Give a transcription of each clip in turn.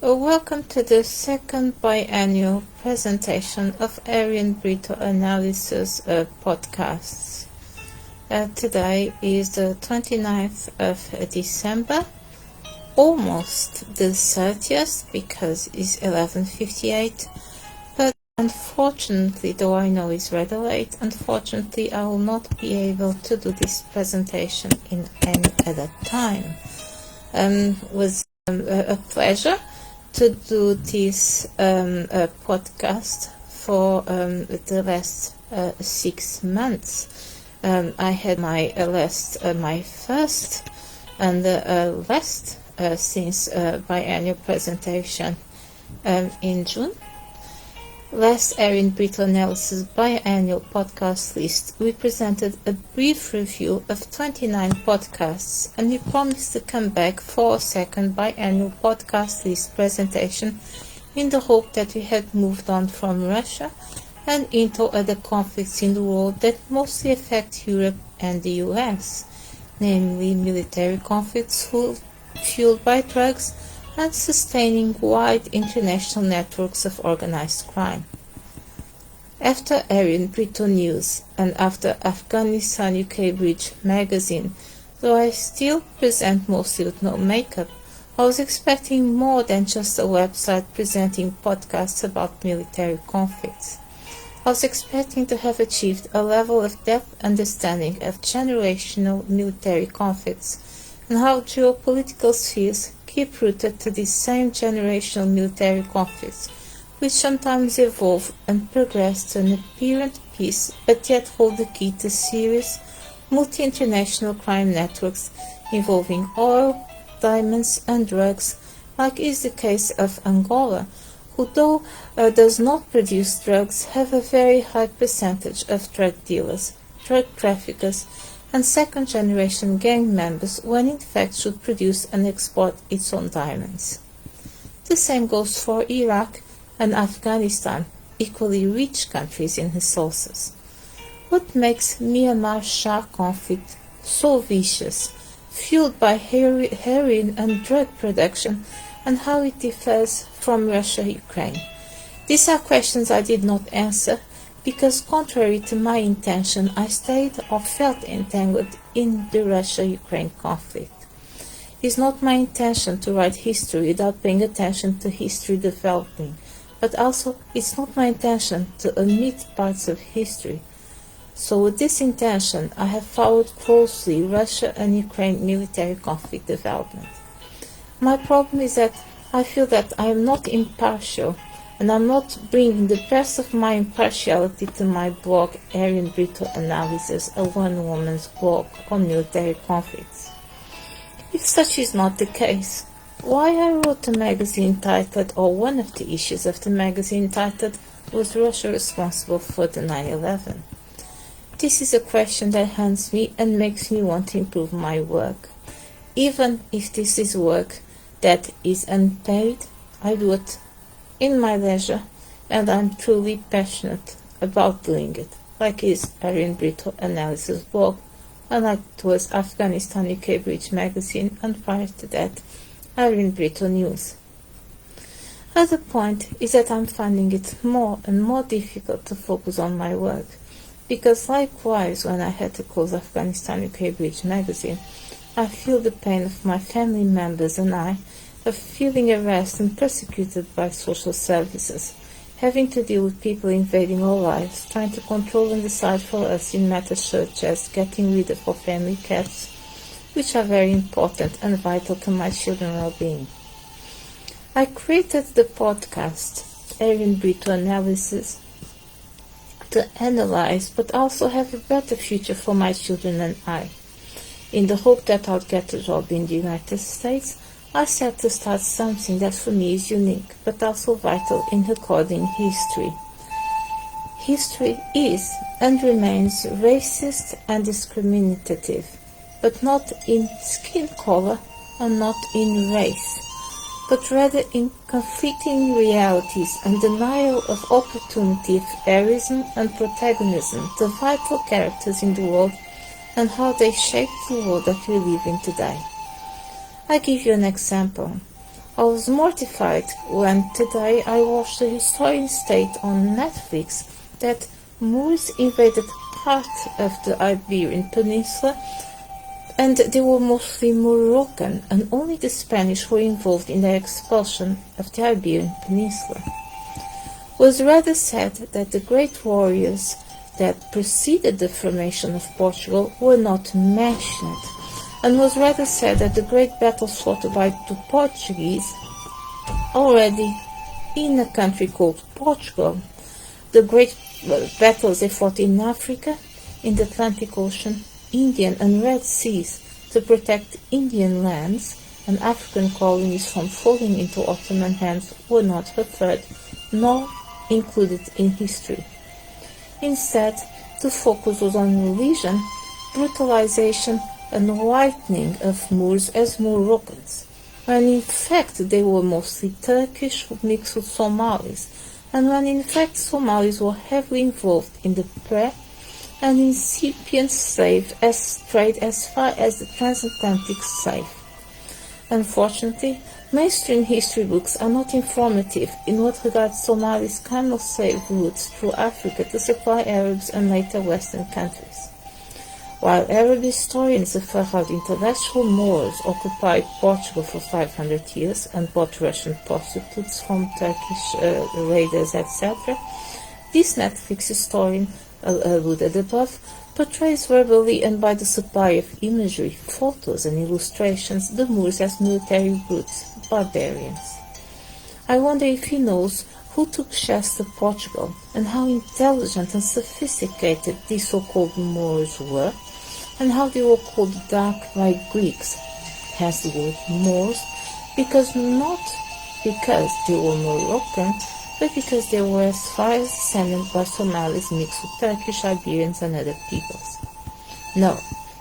Welcome to the second biannual presentation of Ariane Brito Analysis podcasts. Today is the 29th of December, almost the 30th because it's 11:58, but unfortunately, though I know it's rather late, unfortunately I will not be able to do this presentation in any other time. Was a pleasure to do this podcast for the last 6 months. I had my first and last since biannual presentation in June. Last Ariane Brito Analysis biannual podcast list, we presented a brief review of 29 podcasts, and we promised to come back for a second biannual podcast list presentation in the hope that we had moved on from Russia and into other conflicts in the world that mostly affect Europe and the US, namely military conflicts fueled by drugs and sustaining wide international networks of organized crime. After Ariane Brito News and after Afghanistan UK Bridge magazine, though I still present mostly with no makeup, I was expecting more than just a website presenting podcasts about military conflicts. I was expecting to have achieved a level of depth understanding of generational military conflicts and how geopolitical spheres keep rooted to these same generational military conflicts, which sometimes evolve and progress to an apparent peace, but yet hold the key to serious multi-international crime networks involving oil, diamonds and drugs, like is the case of Angola, who though does not produce drugs, have a very high percentage of drug dealers, drug traffickers, and second-generation gang members when in fact should produce and export its own diamonds. The same goes for Iraq and Afghanistan, equally rich countries in resources. What makes Myanmar-Shah conflict so vicious, fueled by heroin and drug production, and how it differs from Russia-Ukraine? These are questions I did not answer, because contrary to my intention, I stayed or felt entangled in the Russia-Ukraine conflict. It is not my intention to write history without paying attention to history developing, but also it's not my intention to omit parts of history. So with this intention, I have followed closely Russia and Ukraine military conflict development. My problem is that I feel that I am not impartial, and I'm not bringing the best of my impartiality to my blog Ariane Brito Analysis, a one-woman's blog on military conflicts. If such is not the case, why I wrote a magazine titled, or one of the issues of the magazine titled, Was Russia Responsible for the 9/11? This is a question that haunts me and makes me want to improve my work. Even if this is work that is unpaid, I do it in my leisure, and I'm truly passionate about doing it, like is Ariane Brito Analysis blog, and like it was Afghanistan UK Bridge magazine, and prior to that, Ariane Brito News. Other point is that I'm finding it more and more difficult to focus on my work, because likewise when I had to close Afghanistan UK Bridge magazine, I feel the pain of my family members and I of feeling harassed and persecuted by social services, having to deal with people invading our lives, trying to control and decide for us in matters such as getting rid of our family cats, which are very important and vital to my children's well-being. I created the podcast Ariane Brito Analysis to analyze but also have a better future for my children and I. In the hope that I'll get a job in the United States, I set to start something that for me is unique, but also vital in recording history. History is and remains racist and discriminative, but not in skin color or not in race, but rather in conflicting realities and denial of opportunity of heroism and protagonism, the vital characters in the world and how they shape the world that we live in today. I give you an example. I was mortified when today I watched the historian state on Netflix that Moors invaded part of the Iberian Peninsula and they were mostly Moroccan, and only the Spanish were involved in their expulsion of the Iberian Peninsula. It was rather sad that the great warriors that preceded the formation of Portugal were not mentioned, and was rather sad that the great battles fought by the Portuguese already in a country called Portugal, the great battles they fought in Africa, in the Atlantic Ocean, Indian and Red Seas to protect Indian lands and African colonies from falling into Ottoman hands were not referred nor included in history. Instead, the focus was on religion, brutalization and whitening of Moors as Moroccans, when in fact they were mostly Turkish mixed with Somalis, and when in fact Somalis were heavily involved in the pre- and incipient slave trade as far as the transatlantic slave. Unfortunately, mainstream history books are not informative in what regards Somalis' camel slave routes through Africa to supply Arabs and later Western countries. While Arab historians refer how the intellectual Moors occupied Portugal for 500 years and bought Russian prostitutes from Turkish raiders, etc., this Netflix historian alluded above, portrays verbally and by the supply of imagery, photos and illustrations the Moors as military brutes, barbarians. I wonder if he knows who took shares to Portugal and how intelligent and sophisticated these so-called Moors were, and how they were called dark by Greeks, hence the word Moors, not because they were Moroccan, but because they were as far as descended by Somalis mixed with Turkish, Iberians and other peoples. No,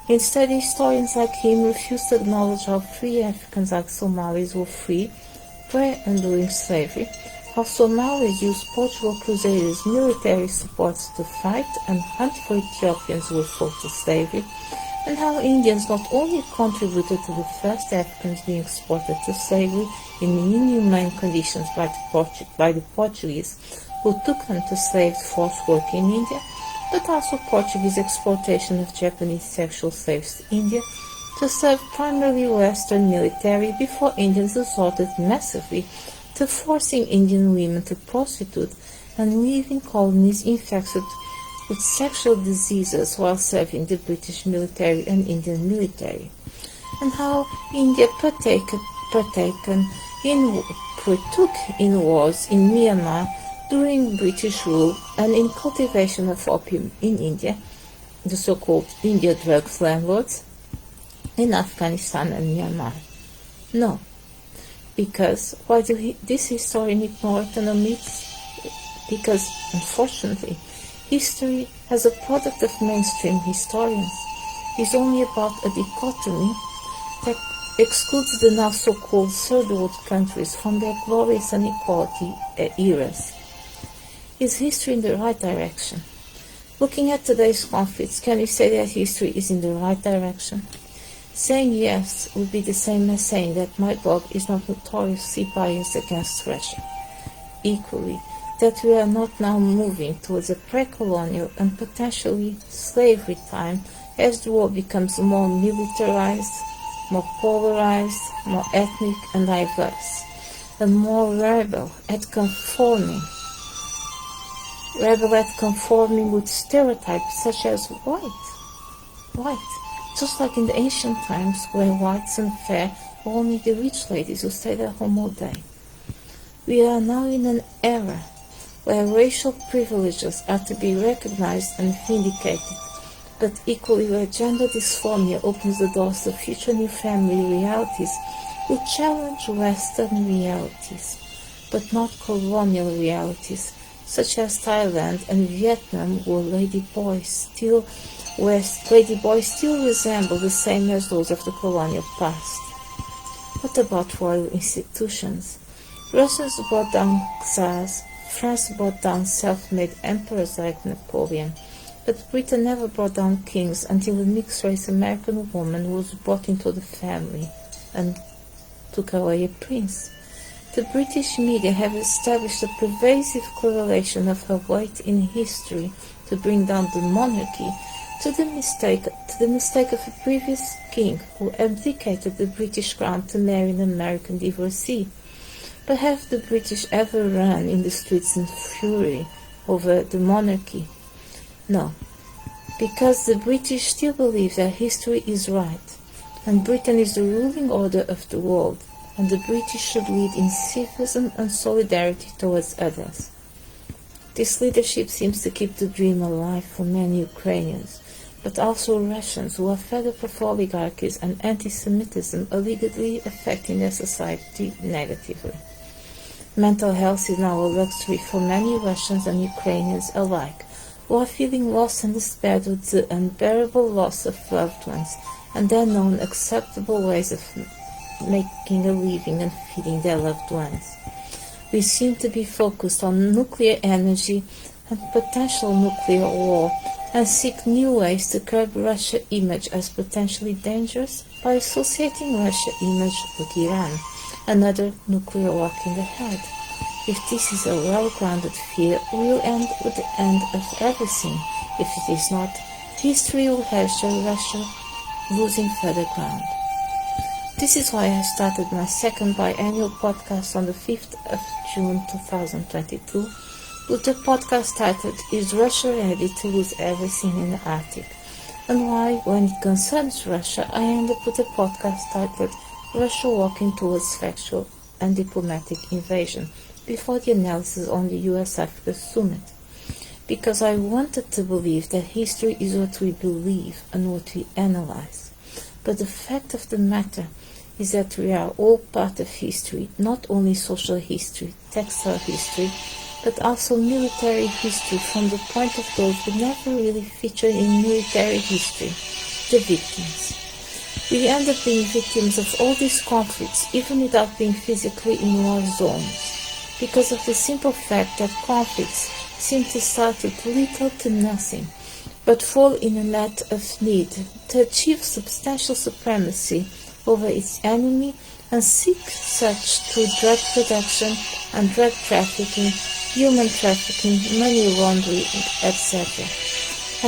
instead historians like him refuse to acknowledge how free Africans like Somalis were free pre and during slavery, how Somalis used Portugal crusaders' military supports to fight and hunt for Ethiopians who were sold to slavery, and how Indians not only contributed to the first Africans being exported to slavery in inhumane conditions by the Portuguese, who took them to slave forced work in India, but also Portuguese exploitation of Japanese sexual slaves to India to serve primarily Western military before Indians resorted massively to forcing Indian women to prostitute and leaving colonies infected with sexual diseases while serving the British military and Indian military, and how India partook in wars in Myanmar during British rule and in cultivation of opium in India, the so-called India drugs landlords, in Afghanistan and Myanmar. No, because why do this historian ignore it and omits? Because, unfortunately, history, as a product of mainstream historians, is only about a dichotomy that excludes the now so-called third world countries from their glorious and equality eras. Is history in the right direction? Looking at today's conflicts, can we say that history is in the right direction? Saying yes would be the same as saying that my blog is not notoriously biased against Russia. Equally, that we are not now moving towards a pre-colonial and potentially slavery time as the world becomes more militarized, more polarized, more ethnic and diverse, and more rebel at conforming with stereotypes such as white, just like in the ancient times where whites and fair were only the rich ladies who stayed at home all day. We are now in an era where racial privileges are to be recognized and vindicated, but equally where gender dysphoria opens the doors to future new family realities which challenge Western realities, but not colonial realities, such as Thailand and Vietnam, where ladyboys still resemble the same as those of the colonial past. What about royal institutions? Russians brought down Tsars, France brought down self-made emperors like Napoleon, but Britain never brought down kings until a mixed-race American woman was brought into the family and took away a prince. The British media have established a pervasive correlation of her weight in history to bring down the monarchy to the mistake of a previous king who abdicated the British crown to marry an American divorcee. But have the British ever run in the streets in fury over the monarchy? No, because the British still believe that history is right, and Britain is the ruling order of the world, and the British should lead in civism and solidarity towards others. This leadership seems to keep the dream alive for many Ukrainians, but also Russians who are fed up of oligarchies and anti-Semitism allegedly affecting their society negatively. Mental health is now a luxury for many Russians and Ukrainians alike, who are feeling lost and despaired with the unbearable loss of loved ones and their known acceptable ways of making a living and feeding their loved ones. We seem to be focused on nuclear energy and potential nuclear war and seek new ways to curb Russia's image as potentially dangerous by associating Russia's image with Iran, another nuclear walking ahead. If this is a well-grounded fear, we will end with the end of everything. If it is not, history will usher Russia losing further ground. This is why I started my second biannual podcast on the 5th of June 2022 with the podcast titled "Is Russia Ready to Lose Everything in the Arctic?" and why, when it concerns Russia, I end up with a podcast titled "Russia Walking Towards Factual and Diplomatic Invasion" before the analysis on the US-Africa Summit, because I wanted to believe that history is what we believe and what we analyze. But the fact of the matter is that we are all part of history, not only social history, textile history, but also military history from the point of those who never really featured in military history, the victims. We end up being victims of all these conflicts, even without being physically in war zones, because of the simple fact that conflicts seem to start with little to nothing, but fall in a net of need to achieve substantial supremacy over its enemy and seek such through drug production and drug trafficking, human trafficking, money laundering, etc.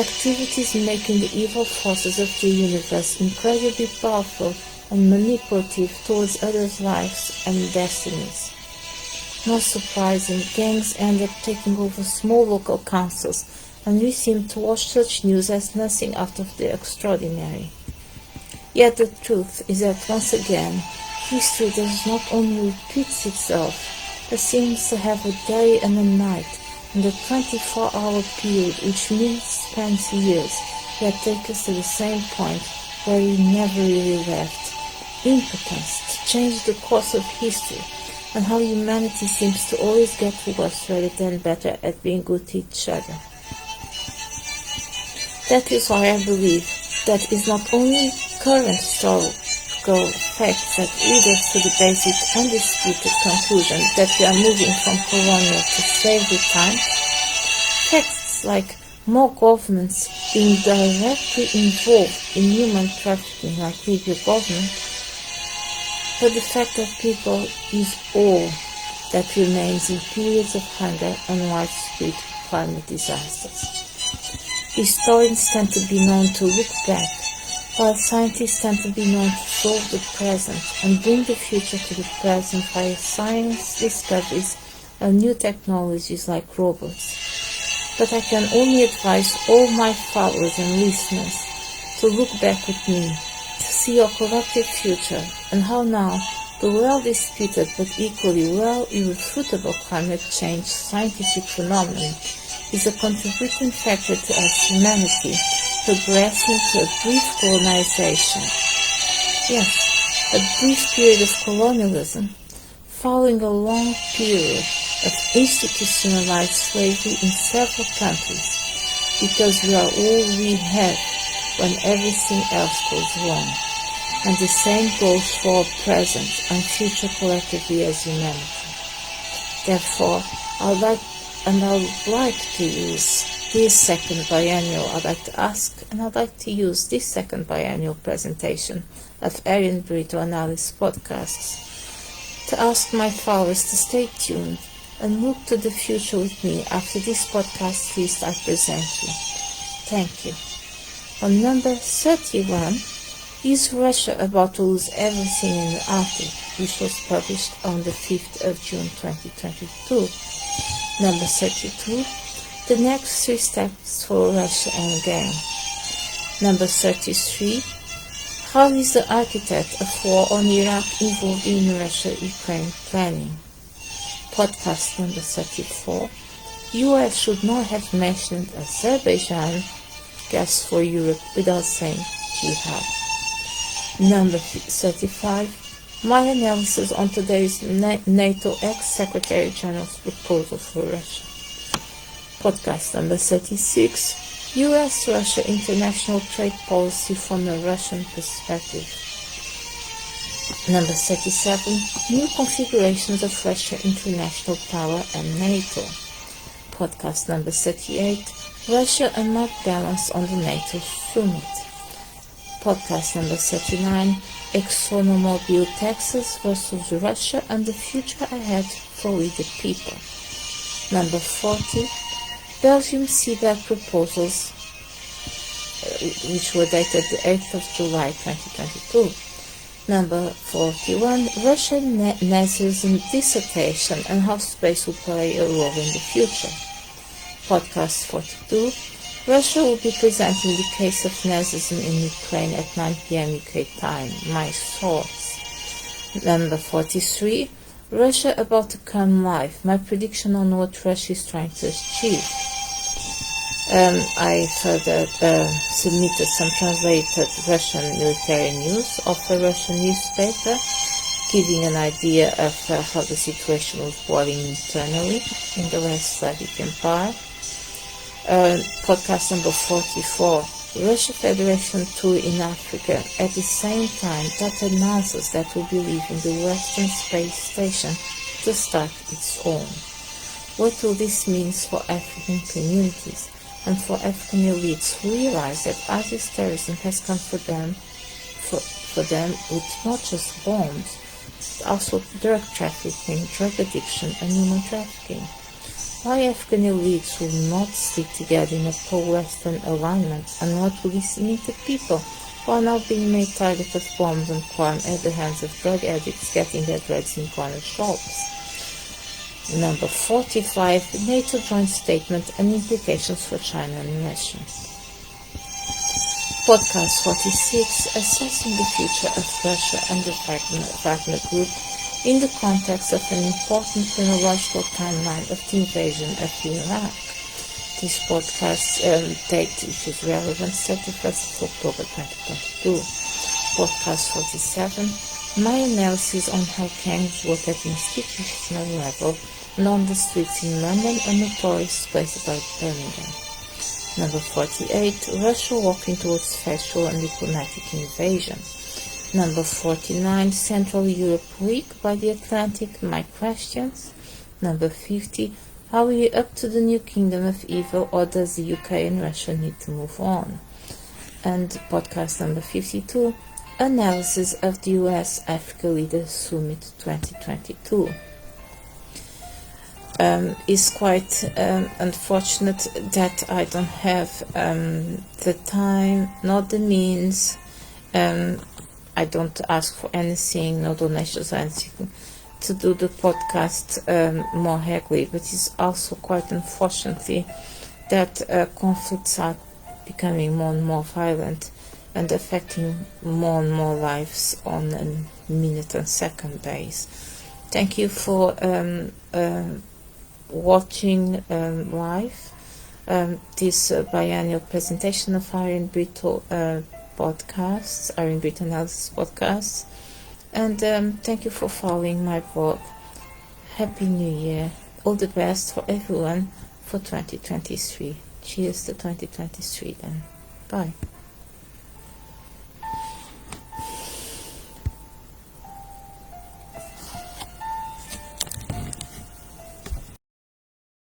Activities making the evil forces of the universe incredibly powerful and manipulative towards others' lives and destinies. Not surprising, gangs end up taking over small local councils, and we seem to watch such news as nothing out of the extraordinary. Yet the truth is that once again, history does not only repeat itself, but seems to have a day and a night, and a 24-hour period which means spans years, yet take us to the same point where we never really left. Impotence to change the course of history, and how humanity seems to always get worse rather than better at being good to each other. That is why I believe that is not only current historical facts that lead us to the basic undisputed conclusion that we are moving from colonial to slavery time, facts like more governments being directly involved in human trafficking like Libya government, but the fact that people is all that remains in periods of hunger and widespread climate disasters. Historians tend to be known to look back, while scientists tend to be known to solve the present and bring the future to the present via science discoveries and new technologies like robots. But I can only advise all my followers and listeners to look back with me, to see our collective future and how now the well-disputed but equally well-irrefutable climate change scientific phenomenon is a contributing factor to us humanity progressing to a brief colonization. Yes, a brief period of colonialism, following a long period of institutionalized slavery in several countries, because we are all we have when everything else goes wrong. And the same goes for our present and future collectively as humanity. Therefore, I would like to use this second biennial, I'd like to use this second biennial presentation of Ariane Brito analysis podcasts to ask my followers to stay tuned and look to the future with me after this podcast list I present you. Thank you. On number 31 is Russia about to lose everything in the Arctic, which was published on the 5th of June 2022. Number 32, the next 3 steps for Russia endgame. Number 33, how is the architect of war on Iraq involved in Russia-Ukraine planning? Podcast number 34, US should not have mentioned Azerbaijan gas for Europe without saying jihad. Number 35, my analysis on today's NATO ex-Secretary General's proposal for Russia. Podcast number 36, US-Russia international trade policy from a Russian perspective. Number 37, new configurations of Russia international power and NATO. Podcast number 38, Russia and not balance on the NATO summit. Podcast number 39, ExxonMobil taxes versus Russia and the future ahead for we the people. Number 40, Belgium seabed proposals, which were dated the 8th of July 2022. Number 41, Russian Nazism dissertation and how space will play a role in the future. Podcast 42, Russia will be presenting the case of Nazism in Ukraine at 9 p.m. UK time, my source. Number 43, Russia about to come live, my prediction on what Russia is trying to achieve. I further submitted some translated Russian military news of a Russian newspaper, giving an idea of how the situation was boiling internally in the West Slavic Empire. Podcast number 44, Russia Federation tour in Africa at the same time that announces that will be leaving the Western Space Station to start its own. What will this mean for African communities and for African elites who realize that ISIS terrorism has come for them with not just bombs, but also drug trafficking, drug addiction and human trafficking? Why African elites will not stick together in a pro-Western alignment, and what will this mean to people who are now being made target of bombs and crime at the hands of drug addicts getting their drugs in corner shops? Number 45, NATO joint statement and implications for China and Russia. Podcast 46, assessing the future of Russia and the Wagner Group in the context of an important chronological timeline of the invasion of Iraq. This podcast date, which is relevant, 31st of October 2022. Podcast 47, my analysis on how gangs work at institutional level and on the streets in London and notorious places like Birmingham. Number 48, Russia walking towards factual and diplomatic invasion. Number 49, Central Europe Week by the Atlantic, my questions. Number 50, are we up to the new kingdom of evil, or does the UK and Russia need to move on? And podcast number 52, analysis of the US Africa Leaders Summit 2022. It's quite unfortunate that I don't have the time, not the means. I don't ask for anything, no donations or anything, to do the podcast more heavily, but it's also quite unfortunately that conflicts are becoming more and more violent and affecting more and more lives on a minute and second base. Thank you for watching live this biannual presentation of Ariane Brito podcasts, Ariane Brito analysis podcasts, and thank you for following my blog. Happy New Year! All the best for everyone for 2023. Cheers to 2023 then. Bye.